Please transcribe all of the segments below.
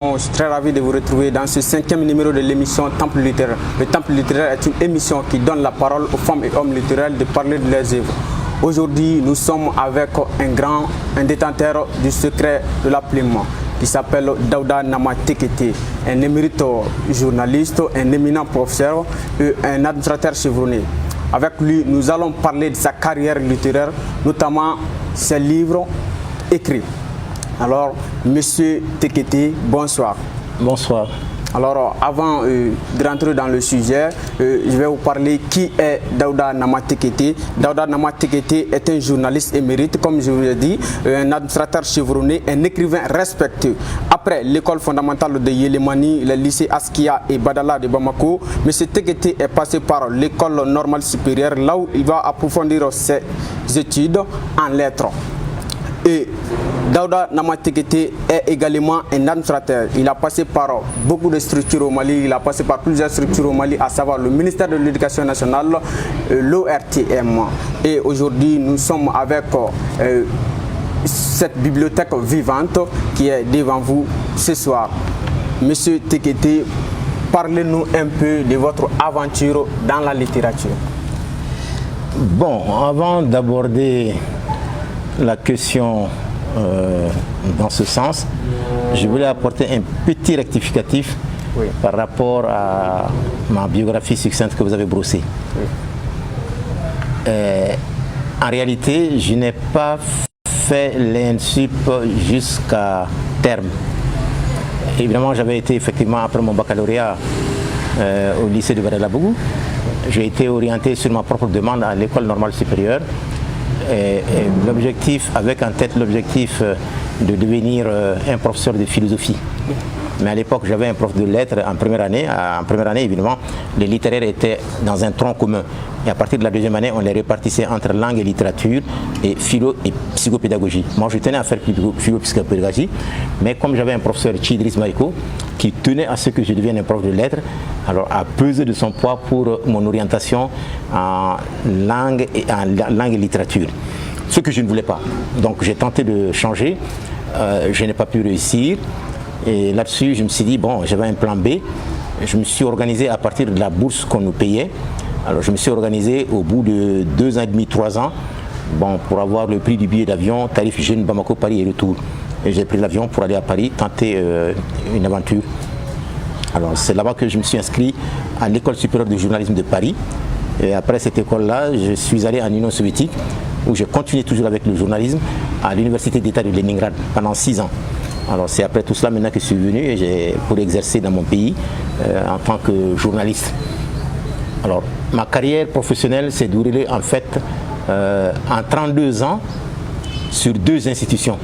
Je suis très ravi de vous retrouver dans ce 5e numéro de l'émission Temple littéraire. Le Temple littéraire est une émission qui donne la parole aux femmes et hommes littéraires de parler de leurs œuvres. Aujourd'hui, nous sommes avec un détenteur du secret de la plume qui s'appelle Daouda Nama Tekete, un émérite journaliste, un éminent professeur et un administrateur chevronné. Avec lui, nous allons parler de sa carrière littéraire, notamment ses livres écrits. Alors, Monsieur Tekete, bonsoir. Bonsoir. Alors, avant de rentrer dans le sujet, je vais vous parler qui est Daouda Nama Tekete. Daouda Nama Tekete est un journaliste émérite, comme je vous l'ai dit, un administrateur chevronné, un écrivain respecté. Après l'école fondamentale de Yelemani, le lycée Askia et Badala de Bamako, M. Tekete est passé par l'école normale supérieure, là où il va approfondir ses études en lettres. Et Daouda Nama Tekete est également un administrateur. Il a passé par beaucoup de structures au Mali, il a passé par plusieurs structures au Mali, à savoir le ministère de l'Éducation nationale, l'ORTM. Et aujourd'hui, nous sommes avec cette bibliothèque vivante qui est devant vous ce soir. Monsieur Tekete, parlez-nous un peu de votre aventure dans la littérature. Bon, avant d'aborder la question dans ce sens, je voulais apporter un petit rectificatif par rapport à ma biographie succincte que vous avez brossée. En réalité, je n'ai pas fait l'ENSUP jusqu'à terme. Évidemment, j'avais été effectivement, après mon baccalauréat, au lycée de Badalabougou. J'ai été orienté sur ma propre demande à l'école normale supérieure. Et l'objectif, avec en tête l'objectif de devenir un professeur de philosophie. Mais à l'époque, j'avais un prof de lettres en première année. En première année, évidemment, les littéraires étaient dans un tronc commun. Et à partir de la deuxième année, on les répartissait entre langue et littérature et philo et psychopédagogie. Moi, je tenais à faire philo-psychopédagogie, mais comme j'avais un professeur, Chidris Maïko, qui tenait à ce que je devienne un prof de lettres, alors a pesé de son poids pour mon orientation en langue et littérature. Ce que je ne voulais pas. Donc j'ai tenté de changer, je n'ai pas pu réussir. Et là-dessus, je me suis dit, bon, j'avais un plan B. Je me suis organisé à partir de la bourse qu'on nous payait. Alors je me suis organisé au bout de 2 ans et demi, 3 ans, bon, pour avoir le prix du billet d'avion, tarif jeune Bamako, Paris et retour. Et j'ai pris l'avion pour aller à Paris, tenter une aventure. Alors c'est là-bas que je me suis inscrit à l'école supérieure de journalisme de Paris. Et après cette école-là, je suis allé en Union soviétique, où j'ai continué toujours avec le journalisme à l'université d'État de Leningrad pendant 6 ans. Alors c'est après tout cela maintenant que je suis venu pour exercer dans mon pays en tant que journaliste. Alors ma carrière professionnelle s'est déroulée en fait en 32 ans sur 2 institutions.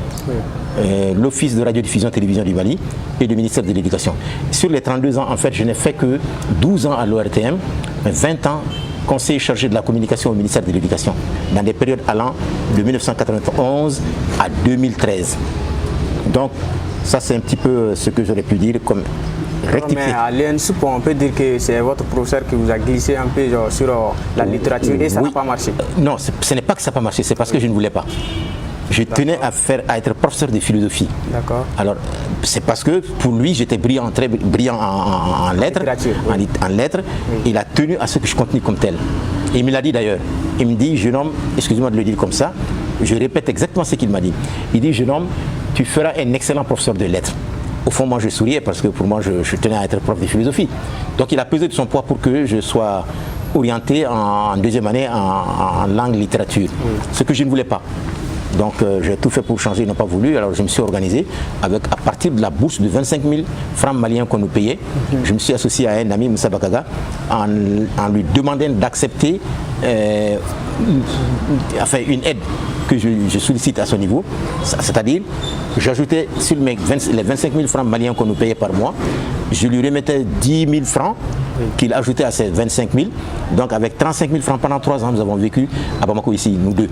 L'Office de radiodiffusion et télévision du Mali et le ministère de l'Éducation. Sur les 32 ans, en fait, je n'ai fait que 12 ans à l'ORTM, 20 ans conseiller chargé de la communication au ministère de l'Éducation, dans des périodes allant de 1991 à 2013. Donc, ça c'est un petit peu ce que j'aurais pu dire comme rectifier. Mais à l'ENSUP, on peut dire que c'est votre professeur qui vous a glissé un peu sur la littérature et ça n'a pas marché. Non, ce n'est pas que ça n'a pas marché, c'est parce que je ne voulais pas. Je tenais à être professeur de philosophie. D'accord. Alors, c'est parce que pour lui, j'étais brillant, très brillant en lettres. En lettres. Il a tenu à ce que je continue comme tel. Et il me l'a dit d'ailleurs. Il me dit, jeune homme, excusez-moi de le dire comme ça, je répète exactement ce qu'il m'a dit. Il dit, jeune homme, tu feras un excellent professeur de lettres. Au fond, moi, je souriais parce que pour moi, je tenais à être prof de philosophie. Donc, il a pesé de son poids pour que je sois orienté en deuxième année en langue littérature. Ce que je ne voulais pas. Donc j'ai tout fait pour changer, ils n'ont pas voulu, alors je me suis organisé à partir de la bourse de 25 000 francs maliens qu'on nous payait. Je me suis associé à un ami, Moussa Bakaga, en lui demandant d'accepter une aide que je sollicite à son niveau, c'est-à-dire j'ajoutais sur les 25 000 francs maliens qu'on nous payait par mois, je lui remettais 10 000 francs qu'il ajoutait à ces 25 000. Donc avec 35 000 francs pendant 3 ans, nous avons vécu à Bamako ici, nous deux.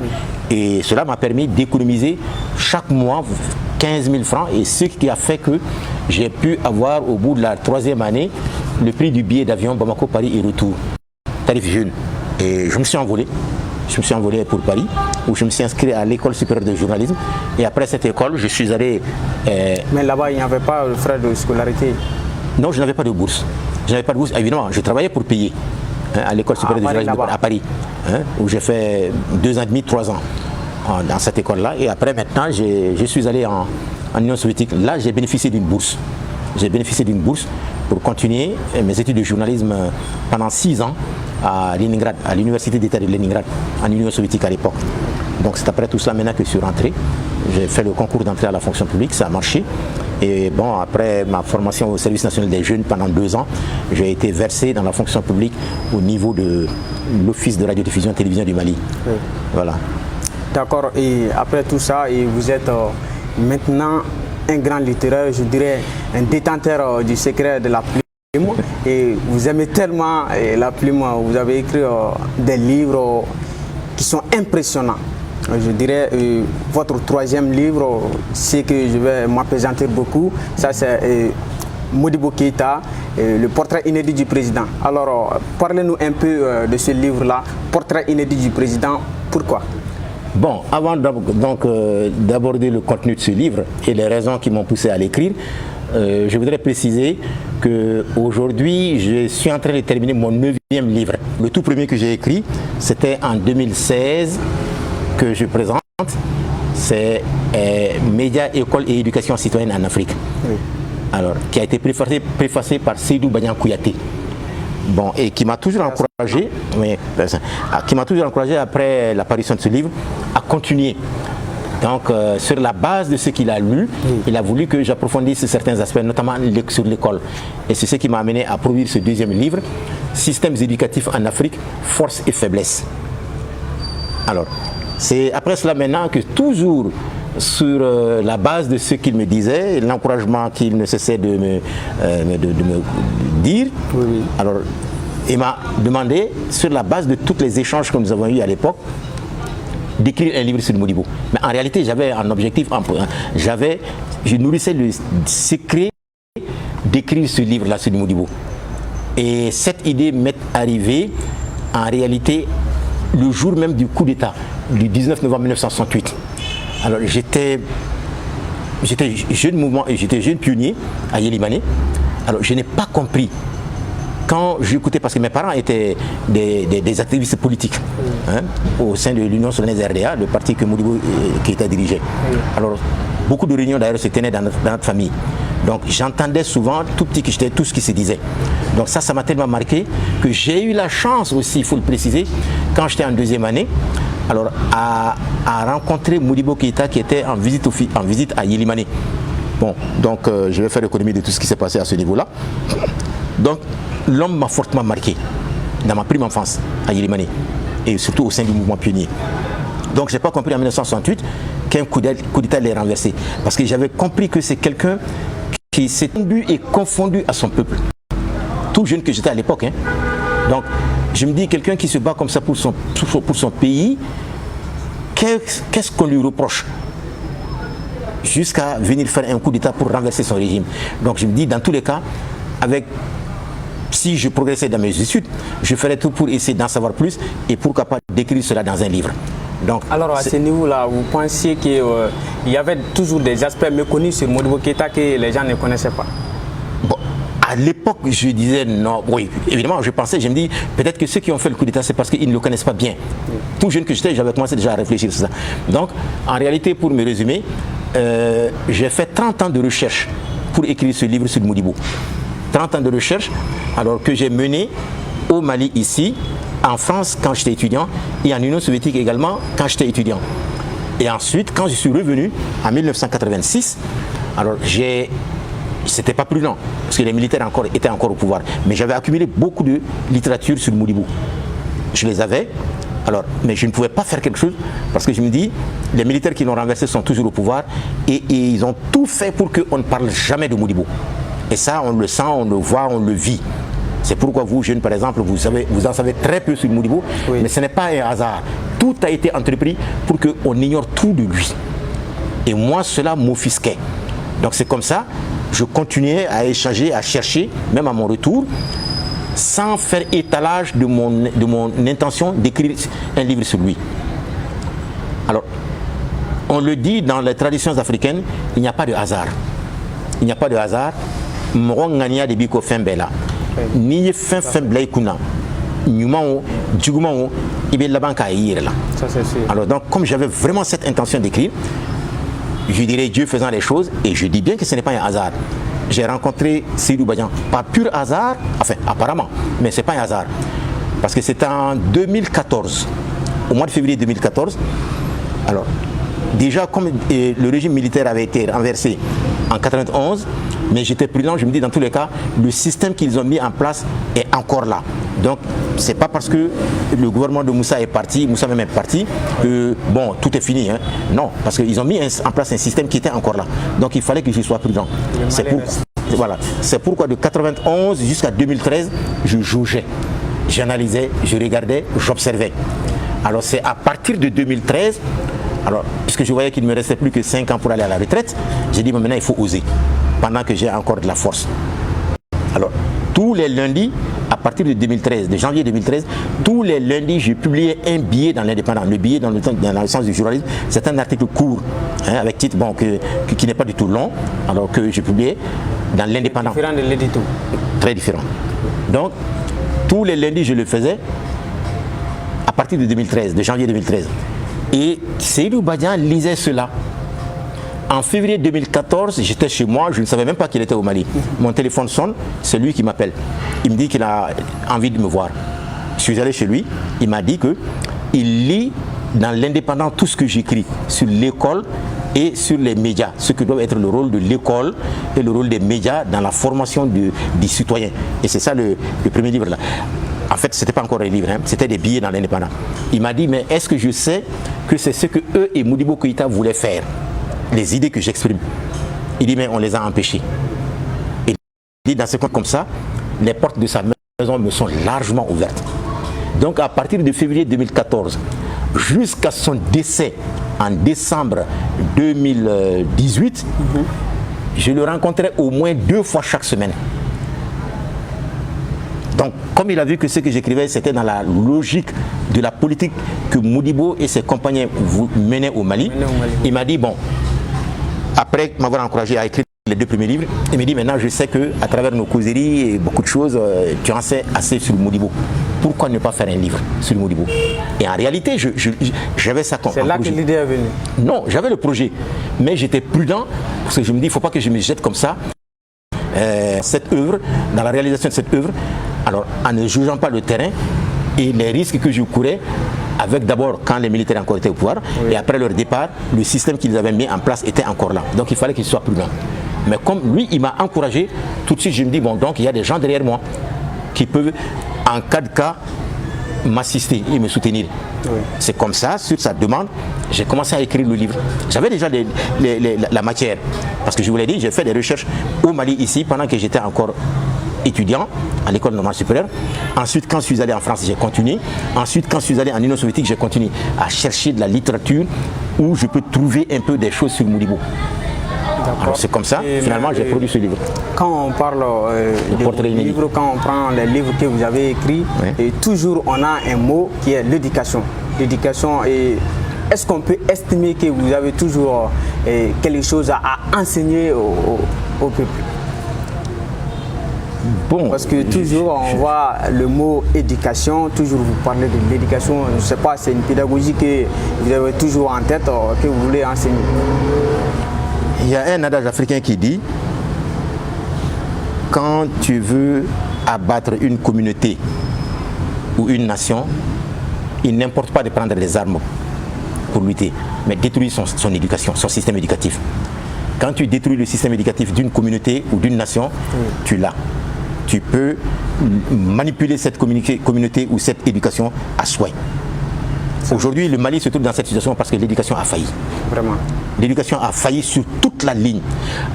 Et cela m'a permis d'économiser chaque mois 15 000 francs et ce qui a fait que j'ai pu avoir au bout de la 3e année le prix du billet d'avion Bamako-Paris et retour, tarif jeune. Et je me suis envolé pour Paris. où je me suis inscrit à l'école supérieure de journalisme. Et après cette école, je suis allé... Mais là-bas, il n'y avait pas de frais de scolarité? Non, je n'avais pas de bourse. Je n'avais pas de bourse. Évidemment, je travaillais pour payer à l'école supérieure de journalisme à Paris, où j'ai fait 2 ans et demi, 3 ans dans cette école-là. Et après, maintenant, je suis allé en Union soviétique. Là, j'ai bénéficié d'une bourse. J'ai bénéficié d'une bourse pour continuer mes études de journalisme pendant 6 ans à Leningrad, à l'université d'État de Leningrad, en Union soviétique à l'époque. Donc c'est après tout cela maintenant que je suis rentré. J'ai fait le concours d'entrée à la fonction publique, ça a marché. Et bon, après ma formation au service national des jeunes pendant 2 ans, j'ai été versé dans la fonction publique au niveau de l'Office de radiodiffusion et télévision du Mali. Oui. Voilà. D'accord, et après tout ça, et vous êtes maintenant un grand littéraire, je dirais un détenteur du secret de la plume. Et vous aimez tellement la plume, vous avez écrit des livres qui sont impressionnants. Je dirais votre 3e livre, c'est que je vais m'appesantir beaucoup, ça c'est Modibo Keïta, le portrait inédit du président. Alors parlez-nous un peu de ce livre-là, portrait inédit du président, pourquoi? Bon, avant d'aborder le contenu de ce livre et les raisons qui m'ont poussé à l'écrire, je voudrais préciser qu'aujourd'hui, je suis en train de terminer mon 9e livre. Le tout premier que j'ai écrit, c'était en 2016 que je présente. C'est Médias, écoles et éducation citoyenne en Afrique. Oui. Alors, qui a été préfacé par Seydou Bagnan Kouyaté. Bon, et qui m'a toujours encouragé, après l'apparition de ce livre, à continuer. Donc, sur la base de ce qu'il a lu, il a voulu que j'approfondisse certains aspects, notamment sur l'école. Et c'est ce qui m'a amené à produire ce 2e livre, Systèmes éducatifs en Afrique, force et faiblesse. Alors, c'est après cela maintenant que toujours sur la base de ce qu'il me disait, l'encouragement qu'il ne cessait de me dire, oui. Alors il m'a demandé, sur la base de tous les échanges que nous avons eus à l'époque, d'écrire un livre sur le Modibo. Mais en réalité, j'avais un objectif, je nourrissais le secret d'écrire ce livre-là sur le Modibo. Et cette idée m'est arrivée en réalité le jour même du coup d'État, du 19 novembre 1968. Alors j'étais jeune mouvement et j'étais jeune pionnier à Yélimane. Alors je n'ai pas compris quand j'écoutais, parce que mes parents étaient des activistes politiques au sein de l'Union souveraine RDA, le parti que Modibo Keïta dirigeait. Alors beaucoup de réunions d'ailleurs se tenaient dans notre famille. Donc j'entendais souvent, tout petit que j'étais, tout ce qui se disait. Donc ça m'a tellement marqué que j'ai eu la chance aussi, il faut le préciser, quand j'étais en 2e année, alors à rencontrer Modibo Keïta qui était en visite à Yélimane. Bon, donc je vais faire l'économie de tout ce qui s'est passé à ce niveau-là. Donc l'homme m'a fortement marqué dans ma prime enfance à Yélimane et surtout au sein du mouvement pionnier. Donc je n'ai pas compris en 1968 qu'un coup d'État l'ait renversé, parce que j'avais compris que c'est quelqu'un qui s'est tendu et confondu à son peuple. Tout jeune que j'étais à l'époque. Donc je me dis, quelqu'un qui se bat comme ça pour son pays, qu'est-ce qu'on lui reproche jusqu'à venir faire un coup d'État pour renverser son régime? Donc je me dis, dans tous les cas, si je progressais dans mes études, je ferais tout pour essayer d'en savoir plus et pourquoi pas d'écrire cela dans un livre. Donc, alors à ce niveau-là, vous pensiez qu'il y avait toujours des aspects méconnus sur Modibo Keïta que les gens ne connaissaient pas? Bon, à l'époque, je disais non. Oui, évidemment, je me dis, peut-être que ceux qui ont fait le coup d'État, c'est parce qu'ils ne le connaissent pas bien. Tout jeune que j'étais, j'avais commencé déjà à réfléchir sur ça. Donc, en réalité, pour me résumer, j'ai fait 30 ans de recherche pour écrire ce livre sur Modibo. 30 ans de recherche, alors que j'ai mené au Mali ici, en France quand j'étais étudiant et en Union soviétique également quand j'étais étudiant. Et ensuite, quand je suis revenu en 1986, alors c'était pas plus lent parce que les militaires étaient encore au pouvoir, mais j'avais accumulé beaucoup de littérature sur Modibo. Je les avais, alors, mais je ne pouvais pas faire quelque chose parce que je me dis, les militaires qui l'ont renversé sont toujours au pouvoir et ils ont tout fait pour qu'on ne parle jamais de Modibo. Et ça, on le sent, on le voit, on le vit. C'est pourquoi vous, jeunes, par exemple, vous en savez très peu sur Modibo, oui. Mais ce n'est pas un hasard. Tout a été entrepris pour qu'on ignore tout de lui. Et moi, cela m'offusquait. Donc c'est comme ça, je continuais à échanger, à chercher, même à mon retour, sans faire étalage de mon intention d'écrire un livre sur lui. On le dit dans les traditions africaines, il n'y a pas de hasard. Il n'y a pas de hasard. Morongania de Biko Fembela. Ni fin Fembla Kuna. Numao, Djugumao, Ibel Labanka Yirla. Alors, donc, comme j'avais vraiment cette intention d'écrire, je dirais Dieu faisant les choses, et je dis bien que ce n'est pas un hasard. J'ai rencontré Seydou Badian, pas pur hasard, enfin, apparemment, mais ce n'est pas un hasard. Parce que c'était en 2014, au mois de février 2014. Alors, déjà, comme le régime militaire avait été renversé en 91, mais j'étais prudent, je me dis dans tous les cas, le système qu'ils ont mis en place est encore là. Donc, c'est pas parce que le gouvernement de Moussa est parti, Moussa même est parti, que bon, tout est fini. Hein. Non, parce qu'ils ont mis en place un système qui était encore là. Donc, il fallait que je sois prudent. C'est pourquoi de 91 jusqu'à 2013, je jaugeais, j'analysais, je regardais, j'observais. Alors, c'est à partir de 2013, alors, puisque je voyais qu'il ne me restait plus que 5 ans pour aller à la retraite, j'ai dit, maintenant, il faut oser, pendant que j'ai encore de la force. Alors, tous les lundis, à partir de 2013, de janvier 2013, tous les lundis, j'ai publié un billet dans l'Indépendant. Le billet, dans le sens du journalisme, c'est un article court, hein, avec titre bon, qui n'est pas du tout long, alors que j'ai publié dans l'Indépendant. Différent de l'édito. Très différent. Donc, tous les lundis, je le faisais à partir de 2013, de janvier 2013. Et Seydou Badian lisait cela. En février 2014, j'étais chez moi, je ne savais même pas qu'il était au Mali. Mon téléphone sonne, c'est lui qui m'appelle. Il me dit qu'il a envie de me voir. Je suis allé chez lui, il m'a dit qu'il lit dans l'Indépendant tout ce que j'écris sur l'école et sur les médias, ce que doit être le rôle de l'école et le rôle des médias dans la formation des citoyens. Et c'est ça le premier livre là. En fait, ce n'était pas encore un livre, hein, c'était des billets dans l'Indépendant. Il m'a dit, mais est-ce que je sais que c'est ce que eux et Modibo Keïta voulaient faire? Les idées que j'exprime. Il dit, mais on les a empêchées. Et il dit, dans ce cas comme ça, les portes de sa maison me sont largement ouvertes. Donc, à partir de février 2014, jusqu'à son décès en décembre 2018, je le rencontrais au moins 2 fois chaque semaine. Donc, comme il a vu que ce que j'écrivais, c'était dans la logique de la politique que Modibo et ses compagnons menaient au Mali, il m'a dit, bon, après m'avoir encouragé à écrire les 2 premiers livres, il m'a dit, maintenant je sais qu'à travers nos causeries et beaucoup de choses, tu en sais assez sur Modibo. Pourquoi ne pas faire un livre sur Modibo? Et en réalité, j'avais ça comme projet. C'est là que l'idée est venue? Non, j'avais le projet, mais j'étais prudent, parce que je me dis, il ne faut pas que je me jette comme ça. Cette œuvre, dans la réalisation de cette œuvre, alors en ne jugeant pas le terrain et les risques que je courais, avec d'abord quand les militaires encore étaient au pouvoir, et après leur départ, le système qu'ils avaient mis en place était encore là. Donc il fallait qu'il soit prudent. Mais comme lui, il m'a encouragé, tout de suite je me dis, bon, donc il y a des gens derrière moi qui peuvent, en cas de cas, m'assister et me soutenir. C'est comme ça, sur sa demande, j'ai commencé à écrire le livre. J'avais déjà la matière, parce que je vous l'ai dit, j'ai fait des recherches au Mali ici, pendant que j'étais encore étudiant à l'école normale supérieure. Ensuite, quand je suis allé en France, j'ai continué. Ensuite, quand je suis allé en Union soviétique, j'ai continué à chercher de la littérature où je peux trouver un peu des choses sur Modibo. Alors c'est comme ça, finalement, j'ai produit ce livre. Quand on parle de livres, quand on prend les livres que vous avez écrits, et toujours on a un mot qui est l'éducation. L'éducation, et est-ce qu'on peut estimer que vous avez toujours quelque chose à enseigner au peuple? Bon, parce que toujours on voit le mot éducation, toujours vous parlez de l'éducation, je ne sais pas, c'est une pédagogie que vous avez toujours en tête, que vous voulez enseigner. Il y a un adage africain qui dit, quand tu veux abattre une communauté ou une nation, il n'importe pas de prendre des armes pour lutter, mais détruire son éducation, son système éducatif. Quand tu détruis le système éducatif d'une communauté ou d'une nation, tu l'as. Tu peux manipuler cette communauté ou cette éducation à souhait. Aujourd'hui, le Mali se trouve dans cette situation parce que l'éducation a failli. Vraiment. L'éducation a failli sur toute la ligne.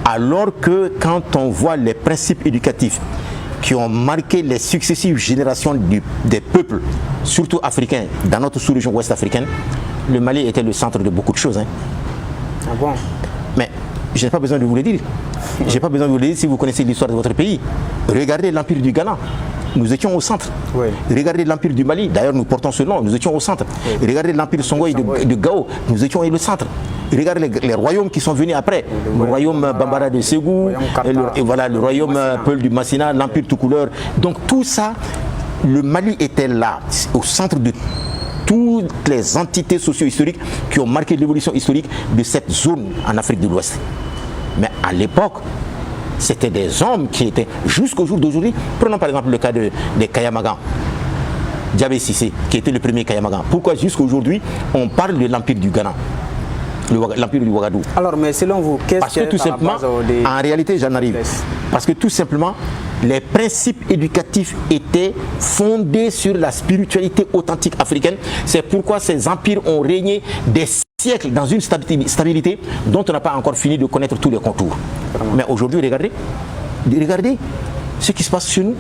Alors que quand on voit les principes éducatifs qui ont marqué les successives générations des peuples, surtout africains, dans notre sous-région ouest africaine, le Mali était le centre de beaucoup de choses. Hein. Ah bon? Mais je n'ai pas besoin de vous le dire. Je n'ai pas besoin de vous le dire si vous connaissez l'histoire de votre pays. Regardez l'Empire du Ghana. Nous étions au centre. Oui. Regardez l'Empire du Mali. D'ailleurs, nous portons ce nom. Nous étions au centre. Oui. Regardez l'Empire Songhai de Gao. Nous étions au centre. Regardez les royaumes qui sont venus après. Le royaume Bambara de Ségou, et voilà, le royaume Peul du Massina, l'Empire tout couleur. Donc tout ça, le Mali était là, au centre de toutes les entités socio-historiques qui ont marqué l'évolution historique de cette zone en Afrique de l'Ouest. Mais à l'époque, c'était des hommes qui étaient, jusqu'au jour d'aujourd'hui, prenons par exemple le cas des Kayamagan, Diabé Sissé, qui était le premier Kayamagan. Pourquoi jusqu'à aujourd'hui, on parle de l'Empire du Ghana, l'Empire du Ouagadougou? Alors, mais selon vous, qu'est-ce que tout simplement, en réalité, j'en arrive. Parce que tout simplement, les principes éducatifs étaient fondés sur la spiritualité authentique africaine. C'est pourquoi ces empires ont régné des siècles dans une stabilité dont on n'a pas encore fini de connaître tous les contours. Mais aujourd'hui, regardez ce qui se passe chez nous.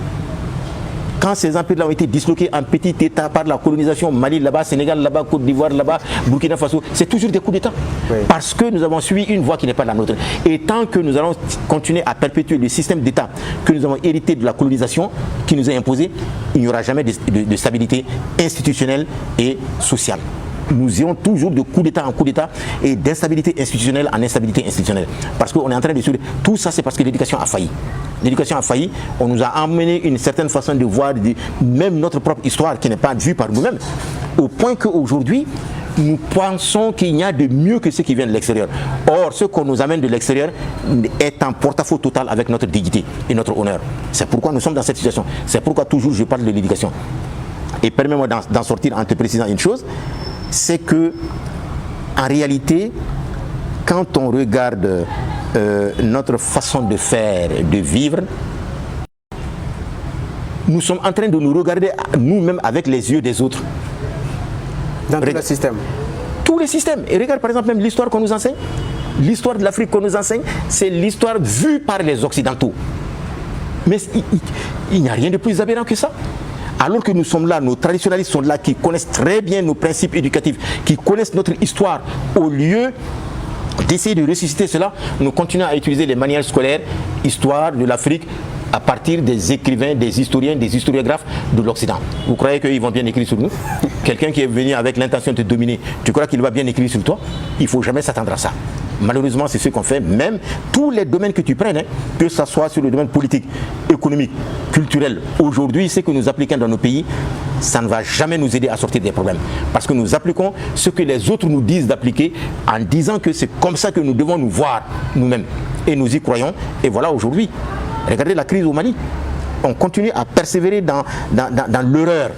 Quand ces empires-là ont été disloqués en petits États par la colonisation, Mali là-bas, Sénégal là-bas, Côte d'Ivoire là-bas, Burkina Faso, c'est toujours des coups d'État. Oui. Parce que nous avons suivi une voie qui n'est pas la nôtre. Et tant que nous allons continuer à perpétuer le système d'État que nous avons hérité de la colonisation qui nous a imposé, il n'y aura jamais de stabilité institutionnelle et sociale. Nous irons toujours de coup d'État en coup d'État et d'instabilité institutionnelle en instabilité institutionnelle. Parce qu'on est en train de suivre. Tout ça, c'est parce que l'éducation a failli. L'éducation a failli. On nous a amené une certaine façon de voir même notre propre histoire qui n'est pas vue par nous-mêmes. Au point qu'aujourd'hui, nous pensons qu'il n'y a de mieux que ce qui vient de l'extérieur. Or, ce qu'on nous amène de l'extérieur est en porte-à-faux total avec notre dignité et notre honneur. C'est pourquoi nous sommes dans cette situation. C'est pourquoi toujours je parle de l'éducation. Et permets-moi d'en sortir en te précisant une chose. C'est que, en réalité, quand on regarde notre façon de faire, de vivre, nous sommes en train de nous regarder nous-mêmes avec les yeux des autres. Dans tout le système. Tous les systèmes. Et regarde par exemple même l'histoire qu'on nous enseigne. L'histoire de l'Afrique qu'on nous enseigne, c'est l'histoire vue par les Occidentaux. Mais il n'y a rien de plus aberrant que ça. Alors que nous sommes là, nos traditionalistes sont là, qui connaissent très bien nos principes éducatifs, qui connaissent notre histoire, au lieu d'essayer de ressusciter cela, nous continuons à utiliser les manuels scolaires, histoire de l'Afrique, à partir des écrivains, des historiens, des historiographes de l'Occident. Vous croyez qu'ils vont bien écrire sur nous? Quelqu'un qui est venu avec l'intention de te dominer, tu crois qu'il va bien écrire sur toi? Il ne faut jamais s'attendre à ça. Malheureusement, c'est ce qu'on fait, même tous les domaines que tu prennes, que ce soit sur le domaine politique, économique, culturel. Aujourd'hui, ce que nous appliquons dans nos pays, ça ne va jamais nous aider à sortir des problèmes. Parce que nous appliquons ce que les autres nous disent d'appliquer en disant que c'est comme ça que nous devons nous voir nous-mêmes. Et nous y croyons. Et voilà aujourd'hui. Regardez la crise au Mali. On continue à persévérer dans l'erreur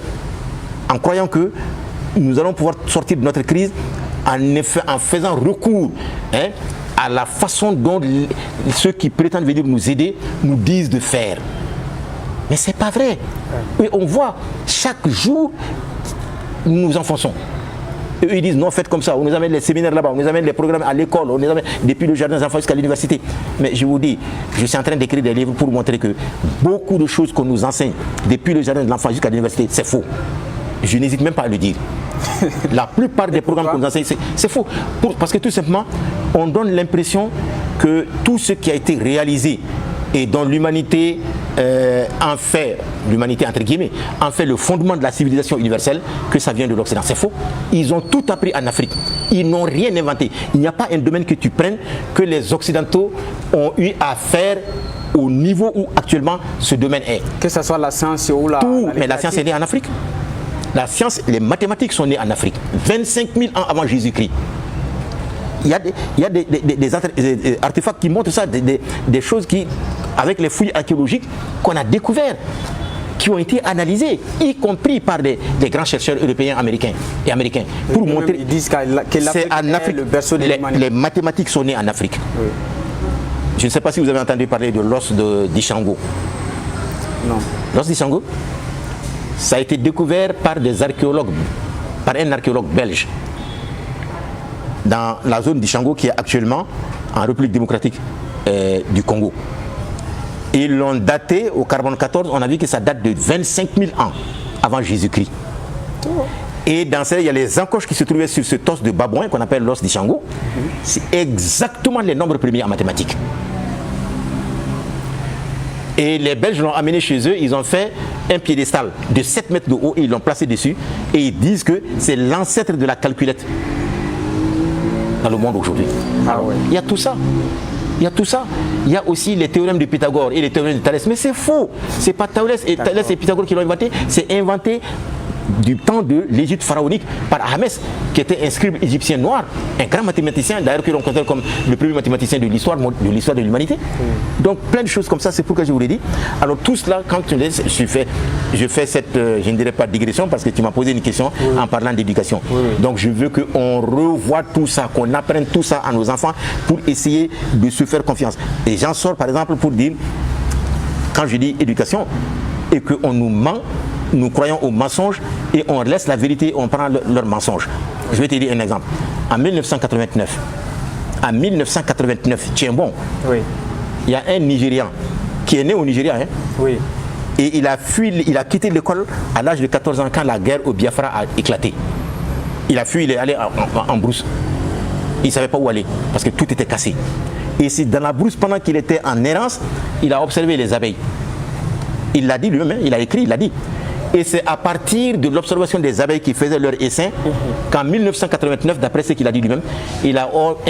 en croyant que nous allons pouvoir sortir de notre crise en faisant recours à la façon dont ceux qui prétendent venir nous aider nous disent de faire. Mais ce n'est pas vrai. Et on voit chaque jour, nous nous enfonçons. Et eux, ils disent non, faites comme ça. On nous amène les séminaires là-bas, on nous amène les programmes à l'école, on nous amène depuis le jardin des enfants jusqu'à l'université. Mais je vous dis, je suis en train d'écrire des livres pour montrer que beaucoup de choses qu'on nous enseigne depuis le jardin de l'enfant jusqu'à l'université, c'est faux. Je n'hésite même pas à le dire. La plupart des programmes qu'on nous enseigne, c'est faux. Parce que tout simplement, on donne l'impression que tout ce qui a été réalisé et dont l'humanité en fait, l'humanité entre guillemets, en fait le fondement de la civilisation universelle, que ça vient de l'Occident. C'est faux. Ils ont tout appris en Afrique. Ils n'ont rien inventé. Il n'y a pas un domaine que tu prennes que les Occidentaux ont eu à faire au niveau où actuellement ce domaine est. Que ce soit la science ou la... Tout, mais la science est née en Afrique. La science, les mathématiques sont nées en Afrique. 25 000 ans avant Jésus-Christ. Il y a des artefacts qui montrent ça, des choses qui, avec les fouilles archéologiques qu'on a découvertes, qui ont été analysées, y compris par des grands chercheurs européens, américains et américains, pour montrer ils disent que c'est en Afrique. Le berceau de l'humanité. Les mathématiques sont nées en Afrique. Oui. Je ne sais pas si vous avez entendu parler de l'os d'Ishango. Non. L'os d'Ishango, ça a été découvert par des archéologues, par un archéologue belge, dans la zone d'Ishango qui est actuellement en République démocratique du Congo. Ils l'ont daté au carbone 14, on a vu que ça date de 25 000 ans avant Jésus-Christ. Et dans ça, il y a les encoches qui se trouvaient sur ce os de babouin qu'on appelle l'os d'Ishango. C'est exactement les nombres premiers en mathématiques. Et les Belges l'ont amené chez eux, ils ont fait un piédestal de 7 mètres de haut et ils l'ont placé dessus. Et ils disent que c'est l'ancêtre de la calculette. dans le monde aujourd'hui. Il y a tout ça. Il y a tout ça. Il y a aussi les théorèmes de Pythagore et les théorèmes de Thalès. Mais c'est faux. C'est pas Thalès et Pythagore qui l'ont inventé. C'est inventé du temps de l'Égypte pharaonique par Ahmès, qui était un scribe égyptien noir, un grand mathématicien, d'ailleurs que l'on considère comme le premier mathématicien de l'histoire de l'humanité. Donc plein de choses comme ça, c'est pourquoi je vous l'ai dit. Alors tout cela, quand tu me laisses, je fais cette, je ne dirais pas digression, parce que tu m'as posé une question en parlant d'éducation. Donc je veux qu'on revoie tout ça, qu'on apprenne tout ça à nos enfants pour essayer de se faire confiance. Et j'en sors par exemple pour dire, quand je dis éducation, et qu'on nous ment, nous croyons aux mensonges et on laisse la vérité, on prend leurs mensonges. Je vais te dire un exemple. En 1989, tiens bon, il y a un Nigérian qui est né au Nigeria, et il a quitté l'école à l'âge de 14 ans quand la guerre au Biafra a éclaté. Il a fui, il est allé en brousse. Il ne savait pas où aller parce que tout était cassé. Et c'est dans la brousse, pendant qu'il était en errance, il a observé les abeilles. Il l'a dit lui-même, il a écrit, il l'a dit. Et c'est à partir de l'observation des abeilles qui faisaient leur essaim qu'en 1989, d'après ce qu'il a dit lui-même, il a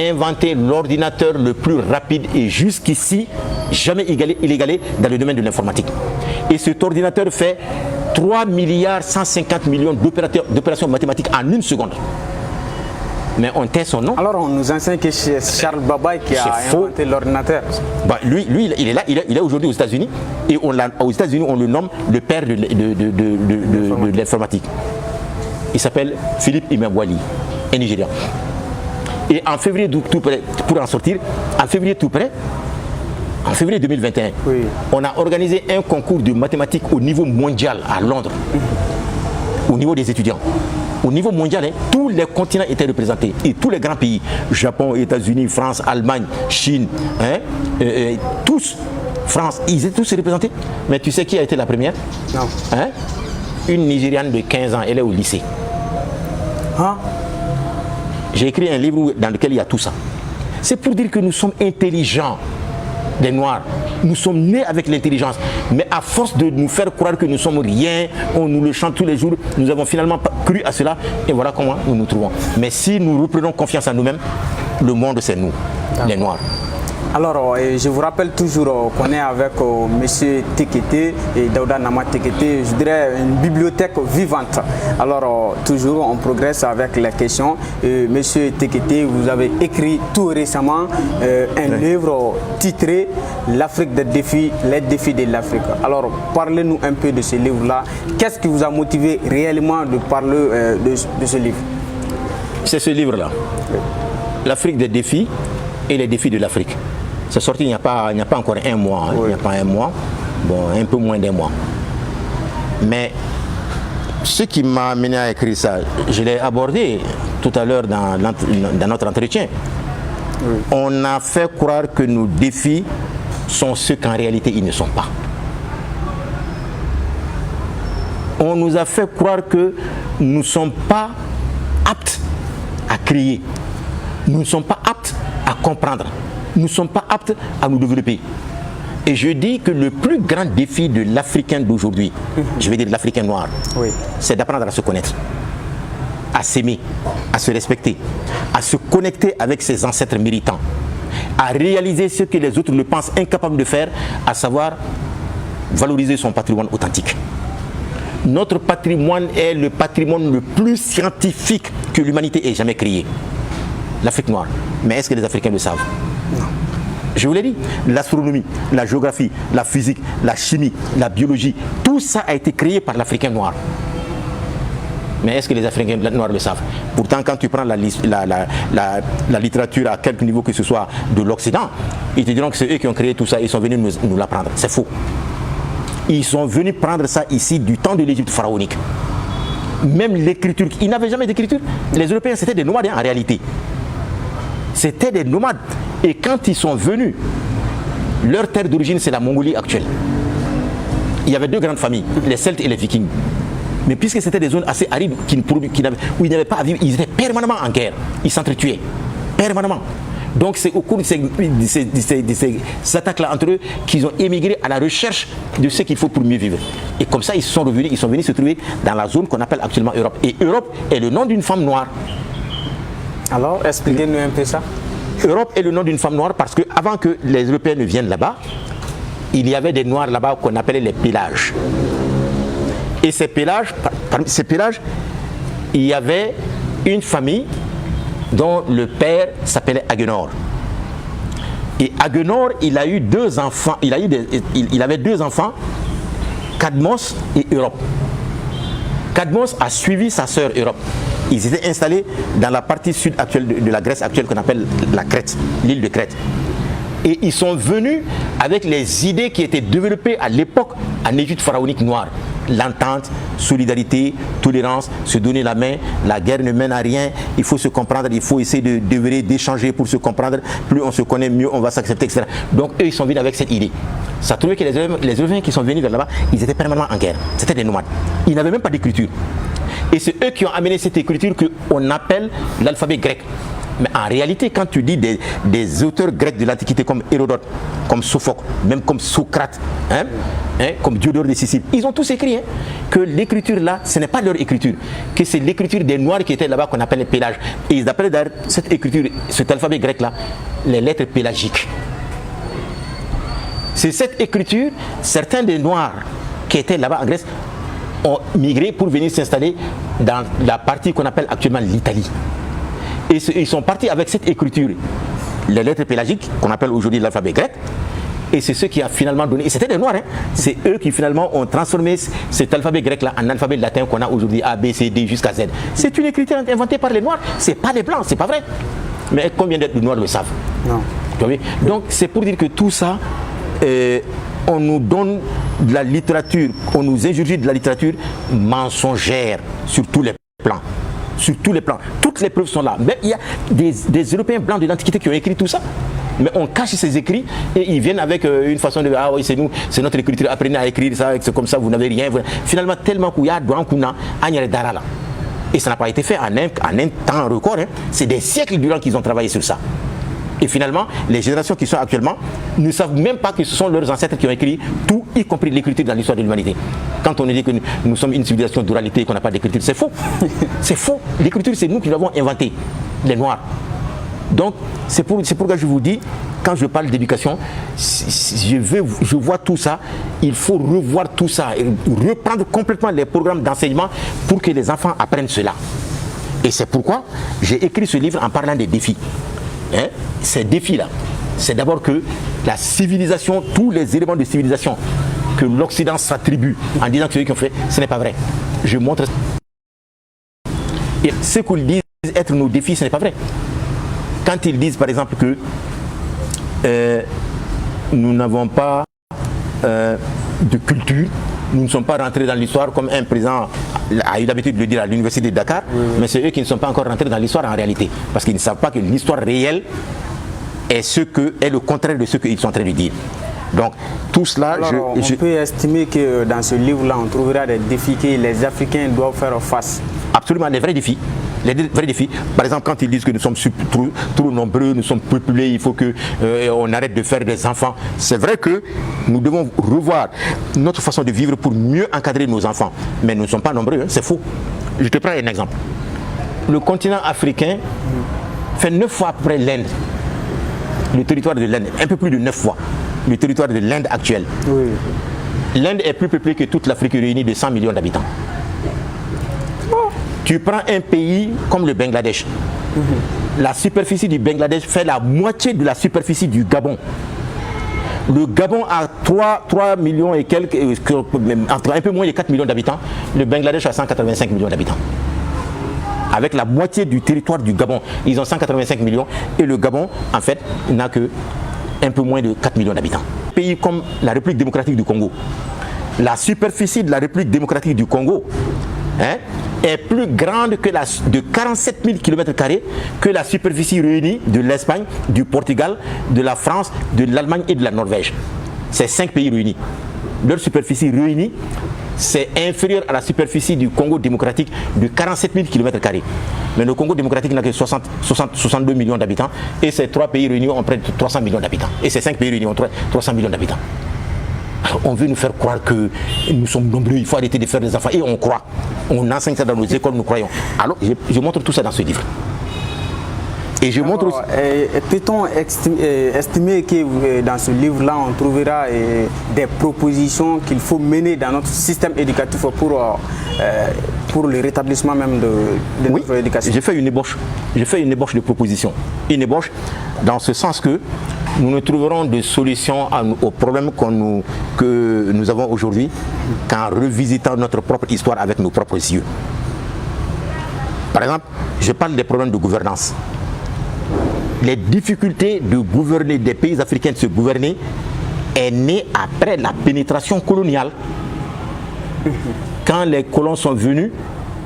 inventé l'ordinateur le plus rapide et jusqu'ici jamais inégalé dans le domaine de l'informatique. Et cet ordinateur fait 3,150 milliards d'opérations mathématiques en une seconde. Mais on tait son nom. Alors on nous enseigne que c'est Charles Babbage qui a inventé l'ordinateur. Bah, lui il est là, il est aujourd'hui aux États-Unis et aux États-Unis on le nomme le père de l'informatique. Il s'appelle Philippe Imebwali, un Nigérian. Et en février tout près, pour en sortir, en février 2021, on a organisé un concours de mathématiques au niveau mondial à Londres, au niveau des étudiants. Au niveau mondial, tous les continents étaient représentés et tous les grands pays, Japon, États-Unis, France, Allemagne, Chine, tous, France, ils étaient tous représentés. Mais tu sais qui a été la première? Non. Une Nigériane de 15 ans, elle est au lycée. J'ai écrit un livre dans lequel il y a tout ça. C'est pour dire que nous sommes intelligents, des Noirs. Nous sommes nés avec l'intelligence. Mais à force de nous faire croire que nous sommes rien, on nous le chante tous les jours, nous avons finalement cru à cela et voilà comment nous nous trouvons. Mais si nous reprenons confiance en nous-mêmes, le monde c'est nous, les Noirs. Alors, je vous rappelle toujours qu'on est avec M. Tekete et Daouda Nama Tekete, je dirais une bibliothèque vivante. Alors, toujours, on progresse avec les questions. M. Tekete, vous avez écrit tout récemment un livre titré « L'Afrique des défis, les défis de l'Afrique ». Alors, parlez-nous un peu de ce livre-là. Qu'est-ce qui vous a motivé réellement de parler de ce livre? C'est ce livre-là, L'Afrique des défis et les défis de l'Afrique. C'est sorti il n'y a pas encore un mois, il n'y a pas un mois, bon, un peu moins d'un mois. Mais ce qui m'a amené à écrire ça, je l'ai abordé tout à l'heure dans notre entretien. On a fait croire que nos défis sont ceux qu'en réalité ils ne sont pas. On nous a fait croire que nous ne sommes pas aptes à créer. Nous ne sommes pas aptes à comprendre. Nous ne sommes pas aptes à nous développer. Et je dis que le plus grand défi de l'Africain d'aujourd'hui, je vais dire de l'Africain noir, c'est d'apprendre à se connaître, à s'aimer, à se respecter, à se connecter avec ses ancêtres méritants, à réaliser ce que les autres le pensent incapables de faire, à savoir valoriser son patrimoine authentique. Notre patrimoine est le patrimoine le plus scientifique que l'humanité ait jamais créé. L'Afrique noire. Mais est-ce que les Africains le savent? Non. Je vous l'ai dit, l'astronomie, la géographie, la physique, la chimie, la biologie, tout ça a été créé par l'Africain noir. Mais est-ce que les Africains noirs le savent? Pourtant, quand tu prends la littérature à quelque niveau que ce soit de l'Occident, ils te diront que c'est eux qui ont créé tout ça, ils sont venus nous l'apprendre. C'est faux. Ils sont venus prendre ça ici du temps de l'Égypte pharaonique. Même l'écriture, ils n'avaient jamais d'écriture. Les Européens, c'était des nomades en réalité. C'était des nomades. Et quand ils sont venus, leur terre d'origine, c'est la Mongolie actuelle. Il y avait deux grandes familles, les Celtes et les Vikings. Mais puisque c'était des zones assez arides où ils n'avaient pas à vivre, ils étaient permanemment en guerre. Ils s'entretuaient, permanemment. Donc c'est au cours de ces attaques-là entre eux qu'ils ont émigré à la recherche de ce qu'il faut pour mieux vivre. Et comme ça, ils sont venus se trouver dans la zone qu'on appelle actuellement Europe. Et Europe est le nom d'une femme noire. Alors, expliquez-nous un peu ça. Europe est le nom d'une femme noire parce qu'avant que les Européens ne viennent là-bas, il y avait des Noirs là-bas qu'on appelait les pélages. Et ces pélages, parmi ces pélages, il y avait une famille dont le père s'appelait Agénor. Et Agénor, il a eu deux enfants, il avait deux enfants, Cadmos et Europe. Cadmos a suivi sa sœur Europe. Ils étaient installés dans la partie sud actuelle de la Grèce actuelle qu'on appelle la Crète, l'île de Crète. Et ils sont venus avec les idées qui étaient développées à l'époque en Égypte pharaonique noire. L'entente, solidarité, tolérance, se donner la main, la guerre ne mène à rien, il faut se comprendre, il faut essayer d'échanger pour se comprendre, plus on se connaît, mieux on va s'accepter, etc. Donc eux, ils sont venus avec cette idée. Ça a trouvé que les Européens qui sont venus vers là-bas, ils étaient permanemment en guerre, c'était des nomades. Ils n'avaient même pas d'écriture. Et c'est eux qui ont amené cette écriture qu'on appelle l'alphabet grec. Mais en réalité, quand tu dis des auteurs grecs de l'Antiquité comme Hérodote, comme Sophocle, même comme Socrate, comme Diodore de Sicile, ils ont tous écrit que l'écriture là, ce n'est pas leur écriture, que c'est l'écriture des Noirs qui étaient là-bas qu'on appelle les pélages. Et ils appelaient d'ailleurs cette écriture, cet alphabet grec là, les lettres pélagiques. C'est cette écriture, certains des Noirs qui étaient là-bas en Grèce ont migré pour venir s'installer dans la partie qu'on appelle actuellement l'Italie. Et ils sont partis avec cette écriture, les lettres pélagiques, qu'on appelle aujourd'hui l'alphabet grec, et c'est ce qui a finalement donné, et c'était des Noirs, c'est eux qui finalement ont transformé cet alphabet grec-là en alphabet latin qu'on a aujourd'hui, A, B, C, D jusqu'à Z. C'est une écriture inventée par les Noirs, c'est pas les Blancs, c'est pas vrai. Mais combien de Noirs le savent? Non. Donc c'est pour dire que tout ça, on nous donne de la littérature, on nous injure de la littérature mensongère sur tous les plans. Sur tous les plans. Toutes les preuves sont là. Mais il y a des Européens blancs de l'Antiquité qui ont écrit tout ça. Mais on cache ces écrits et ils viennent avec une façon de dire ah oui, c'est nous, c'est notre écriture, apprenez à écrire ça, c'est comme ça, vous n'avez rien. Finalement, tellement qu'il y a là. Et ça n'a pas été fait en un temps record. C'est des siècles durant qu'ils ont travaillé sur ça. Et finalement, les générations qui sont actuellement ne savent même pas que ce sont leurs ancêtres qui ont écrit tout, y compris l'écriture dans l'histoire de l'humanité. Quand on dit que nous sommes une civilisation d'oralité et qu'on n'a pas d'écriture, c'est faux. C'est faux. L'écriture, c'est nous qui l'avons inventée, les Noirs. Donc, c'est pourquoi je vous dis, quand je parle d'éducation, je vois tout ça, il faut revoir tout ça, et reprendre complètement les programmes d'enseignement pour que les enfants apprennent cela. Et c'est pourquoi j'ai écrit ce livre en parlant des défis. Ces défis-là, c'est d'abord que la civilisation, tous les éléments de civilisation que l'Occident s'attribue en disant que c'est eux qui ont fait, ce n'est pas vrai. Je montre. Et ce qu'ils disent être nos défis, ce n'est pas vrai. Quand ils disent par exemple que nous n'avons pas de culture, nous ne sommes pas rentrés dans l'histoire comme un président a eu l'habitude de le dire à l'université de Dakar, mais c'est eux qui ne sont pas encore rentrés dans l'histoire en réalité, parce qu'ils ne savent pas que l'histoire réelle est le contraire de ce qu'ils sont en train de dire. Donc tout cela, alors, on peut estimer que dans ce livre-là, on trouvera des défis que les Africains doivent faire face. Absolument, les vrais défis. Les vrais défis. Par exemple, quand ils disent que nous sommes trop nombreux, nous sommes peuplés, il faut qu'on arrête de faire des enfants. C'est vrai que nous devons revoir notre façon de vivre pour mieux encadrer nos enfants. Mais nous ne sommes pas nombreux, c'est faux. Je te prends un exemple. Le continent africain fait 9 fois après l'Inde. Le territoire de l'Inde, un peu plus de 9 fois. Le territoire de l'Inde actuelle. Oui. L'Inde est plus peuplée que toute l'Afrique réunie de 100 millions d'habitants. Tu prends un pays comme le Bangladesh. La superficie du Bangladesh fait la moitié de la superficie du Gabon. Le Gabon a 3 millions et quelques, un peu moins de 4 millions d'habitants. Le Bangladesh a 185 millions d'habitants. Avec la moitié du territoire du Gabon, ils ont 185 millions. Et le Gabon, en fait, n'a que un peu moins de 4 millions d'habitants. Un pays comme la République démocratique du Congo. La superficie de la République démocratique du Congo est plus grande que de 47 000 km² que la superficie réunie de l'Espagne, du Portugal, de la France, de l'Allemagne et de la Norvège. C'est 5 pays réunis. Leur superficie réunie, c'est inférieur à la superficie du Congo démocratique de 47 000 km². Mais le Congo démocratique n'a que 62 millions d'habitants et ces 3 pays réunis ont près de 300 millions d'habitants. Et ces 5 pays réunis ont 300 millions d'habitants. Alors on veut nous faire croire que nous sommes nombreux, il faut arrêter de faire des enfants. Et on croit. On enseigne ça dans nos écoles, nous croyons. Alors je montre tout ça dans ce livre. Et je montre aussi... Peut-on estimer que dans ce livre-là, on trouvera des propositions qu'il faut mener dans notre système éducatif pour le rétablissement même de notre éducation? J'ai fait une ébauche. J'ai fait une ébauche de propositions. Une ébauche dans ce sens que nous ne trouverons de solutions aux problèmes que nous avons aujourd'hui qu'en revisitant notre propre histoire avec nos propres yeux. Par exemple, je parle des problèmes de gouvernance. Les difficultés de gouverner des pays africains, de se gouverner, est née après la pénétration coloniale. Quand les colons sont venus,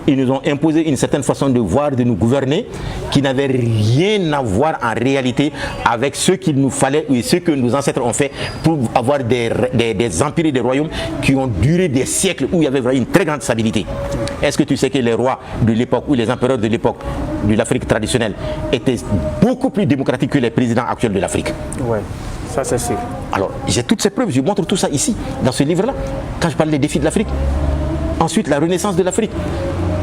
ils nous ont imposé une certaine façon de voir, de nous gouverner, qui n'avait rien à voir en réalité avec ce qu'il nous fallait et ce que nos ancêtres ont fait pour avoir des empires et des royaumes qui ont duré des siècles où il y avait vraiment une très grande stabilité. Est-ce que tu sais que les rois de l'époque ou les empereurs de l'époque de l'Afrique traditionnelle étaient beaucoup plus démocratiques que les présidents actuels de l'Afrique? Oui, ça c'est sûr. Alors, j'ai toutes ces preuves, je montre tout ça ici, dans ce livre-là, quand je parle des défis de l'Afrique. Ensuite, la renaissance de l'Afrique.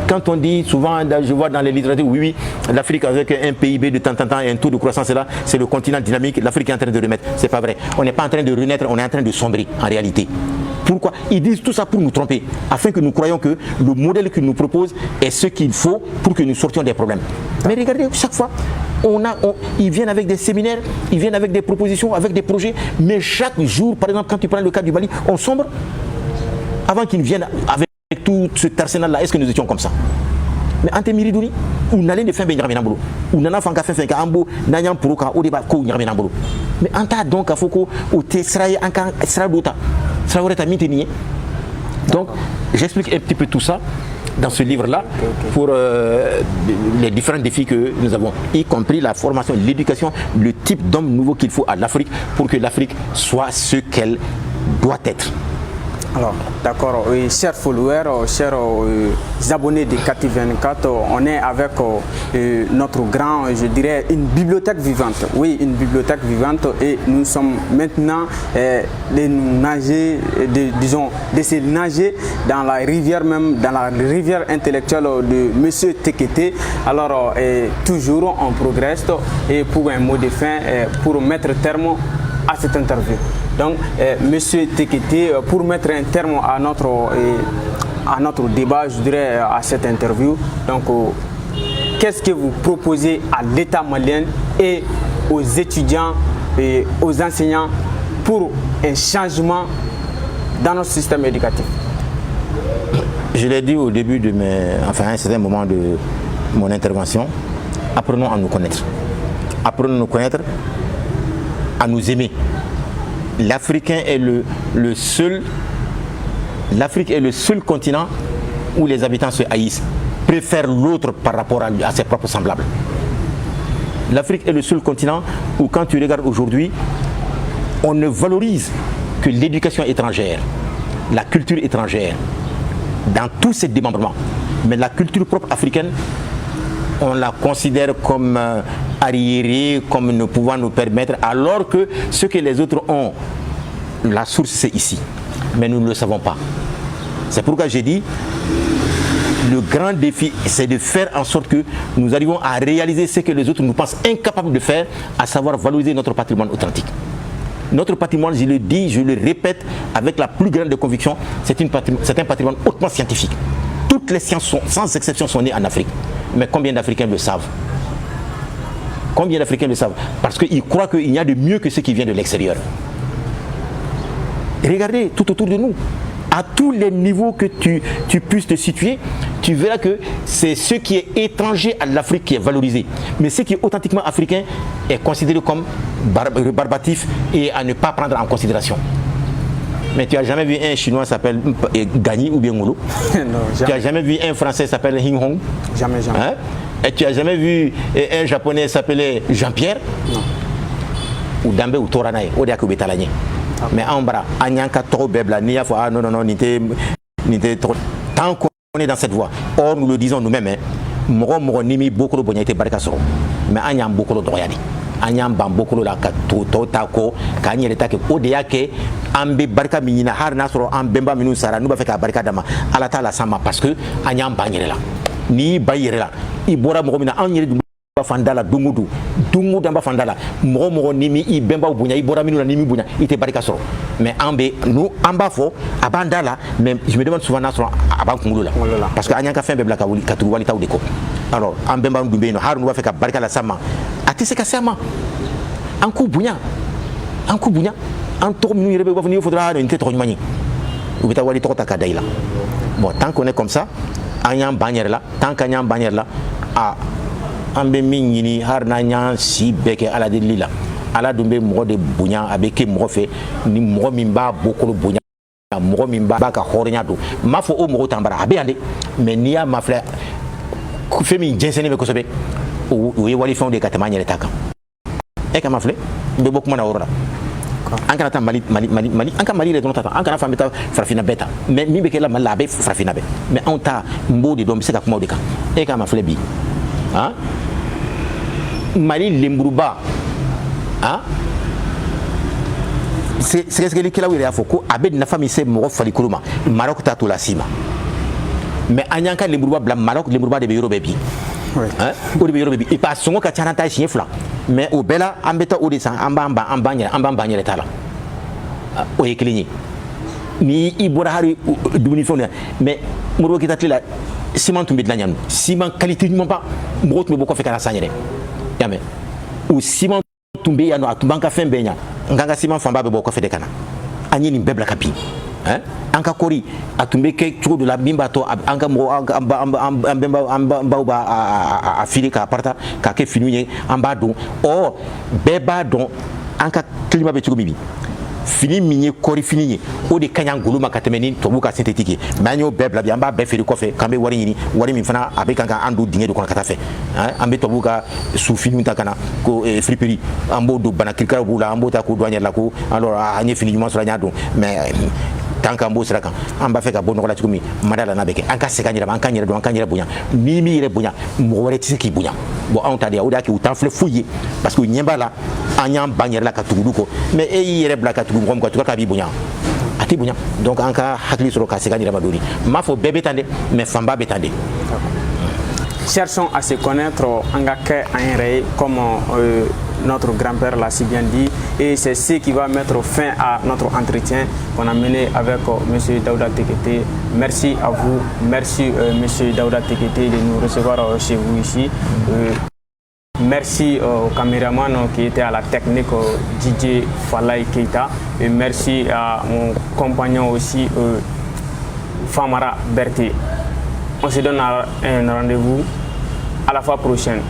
Quand on dit souvent, je vois dans les littératures, oui, l'Afrique avec un PIB de temps en temps et un taux de croissance là, c'est le continent dynamique, l'Afrique est en train de remettre. C'est pas vrai. On n'est pas en train de renaître, on est en train de sombrer en réalité. Pourquoi? Ils disent tout ça pour nous tromper, afin que nous croyions que le modèle qu'ils nous proposent est ce qu'il faut pour que nous sortions des problèmes. Mais regardez, chaque fois, ils viennent avec des séminaires, ils viennent avec des propositions, avec des projets, mais chaque jour, par exemple, quand tu prends le cas du Mali, on sombre. Avant qu'ils viennent avec tout cet arsenal-là, est-ce que nous étions comme ça? Mais ante miriduni, ou n'allez de fin ben yaraminambolo, ou nana fanka fin ka ambo, n'ayant pour ka au débat ko yaraminambolo. Mais anta donc à foko ou te seraye anka sera dota, sera aurait à mitenier. Donc j'explique un petit peu tout ça dans ce livre-là pour les différents défis que nous avons, y compris la formation, l'éducation, le type d'homme nouveau qu'il faut à l'Afrique pour que l'Afrique soit ce qu'elle doit être. Alors, d'accord, chers followers, chers abonnés de Kati24, on est avec notre grand, je dirais, une bibliothèque vivante. Oui, une bibliothèque vivante et nous sommes maintenant d'essayer de nager dans la rivière même, dans la rivière intellectuelle de Monsieur Tekete. Alors, toujours on progresse et pour un mot de fin, pour mettre terme à cette interview. Donc, Monsieur Tekete, pour mettre un terme à notre débat, je dirais à cette interview, donc, qu'est-ce que vous proposez à l'État malien et aux étudiants et aux enseignants pour un changement dans notre système éducatif? Je l'ai dit au début de à un certain moment de mon intervention, apprenons à nous connaître. Apprenons à nous connaître, à nous aimer. L'Afrique est le seul continent où les habitants se haïssent, préfèrent l'autre par rapport à ses propres semblables. L'Afrique est le seul continent où quand tu regardes aujourd'hui, on ne valorise que l'éducation étrangère, la culture étrangère, dans tous ces démembrements. Mais la culture propre africaine, on la considère comme arriérée, comme ne pouvant nous permettre, alors que ce que les autres ont, la source c'est ici. Mais nous ne le savons pas. C'est pourquoi j'ai dit, le grand défi, c'est de faire en sorte que nous arrivons à réaliser ce que les autres nous pensent incapables de faire, à savoir valoriser notre patrimoine authentique. Notre patrimoine, je le dis, je le répète avec la plus grande conviction, c'est un patrimoine hautement scientifique. Toutes les sciences, sans exception, sont nées en Afrique. Mais combien d'Africains le savent? Combien d'Africains le savent? Parce qu'ils croient qu'il n'y a de mieux que ce qui vient de l'extérieur. Regardez tout autour de nous. À tous les niveaux que tu puisses te situer, tu verras que c'est ce qui est étranger à l'Afrique qui est valorisé. Mais ce qui est authentiquement africain est considéré comme barbatif et à ne pas prendre en considération. Mais tu n'as jamais vu un Chinois s'appelle Gagny ou bien Ngolo? Non, tu n'as jamais vu un Français s'appelle Hing Hong? Jamais, jamais. Hein? Et tu n'as jamais vu un Japonais s'appeler Jean-Pierre? Non. Ou Dambe ou Toranae, ou Diakou Betalagné. Mais en bras, Anyanka Toro Bebla, Nia Fois, non, trop. Tant qu'on est dans cette voie, or nous le disons nous-mêmes, Moro Nimi Bokolo Bonyate Barkasoro, mais Anyam Bokolo Doyadi. Anyam Bambokolo la Totako, Kanye Letake, Odeake, Ambe Barka Minina, Harnasro, Ambemba Minu Sara, Nubafeka Barka Dama, Alata la Sama, parce que Anyam Banyerela, ni Bayerela, Ibora Moromina, Anyere fandala dungudu damba fandala mogo nimi I bemba bunya I bora minu nimi bunya ite barika soro mais ambe nous amba fo abandala mais je me demande souvent nasro aban kungulula parce que anyaka fembe blaka wuli katuru wali taw deko alors ambemba ndumbe no haru no fa ka barika la sama atise ka sama anku bunya an to minu rebe ko ni faudra ni te to nyani ou beta wali to ta kadaila bon tant qu'on est comme ça anyam bannière là tant qu'anyam bannière là ambe mingini har na nya si beke ala de lila ala dumbe mo de bunya abeke mo fe ni mo min ba bokolo bunya mo min ba ka hornya do mafo o mo tambara abe ande mais niya mafla ku fe min jensene be ko sobe o ye wali fond de katamanya letaka e ka mafle be bokuma na orora an kana ta mali an ka mali le don tata an kana fa beta farafina beta mais mi be ke la mala be farafina be mais on ta mbodi do se ka kuma o de ka e ka mafle bi hein mali lemburuba hein c'est ce que les a foko abed na famille c'est mo fali kuluma Maroc ta to la sima mais anyanka lemburuba bla Maroc lemburuba de be yoro bebi hein o de be yoro bebi e pa songo ka chana ta chien fla mais au bela ambeta o de san amba banyere tala o yeklini ni ibora hari duni fona mais mo ro kita tla ciment tumbe de la nyam ciment qualité du pas mo tumbe boko fe kana sanyere yame ou ciment tumbe ya no atubanka fembe nya nganga ciment famba be boko fe de kana anyi ni bebla kapi hein anka kori atumbe ke chugo de la bimba to anka mo amba ba a fili ka parta ka ke finuye amba don o beba don anka klima be chugo bibi fini minye kori fini o de kanya ngulu makatemeni to buka synthétique manyo bebla bi amba be feri kofe kambe wari ni wari min fana abe kanka andu dinge do kona kata fe ambe to buka su fini takana ko friperie ambo do bana kilkara bula ambo ta ko douanière la ko alors anye fini mo so la nyado mais tanka mbo sira kan amba fe ka bono la tukumi madala na beke anka se kanyira anka nyira do anka nyira bunya mimi re bunya mo wore tisi bunya bon on ta dia o da ki utan fle fouiller parce que nyemba la anyam banyer la ka tugudu ko mais e yere bla ka tugudu ko ka bi bunya ati bunya donc anka hakli soro ka se kanyira madori ma fo bébé tande mais famba betande. Cherchons à se connaître en comme notre grand-père l'a si bien dit, et c'est ce qui va mettre fin à notre entretien qu'on a mené avec M. Daouda Tekete. Merci à vous, merci M. Daouda Tekete de nous recevoir chez vous ici. Merci au caméraman qui était à la technique, DJ Falay Keita, et merci à mon compagnon aussi, Famara Berté. On se donne un rendez-vous à la fois prochaine.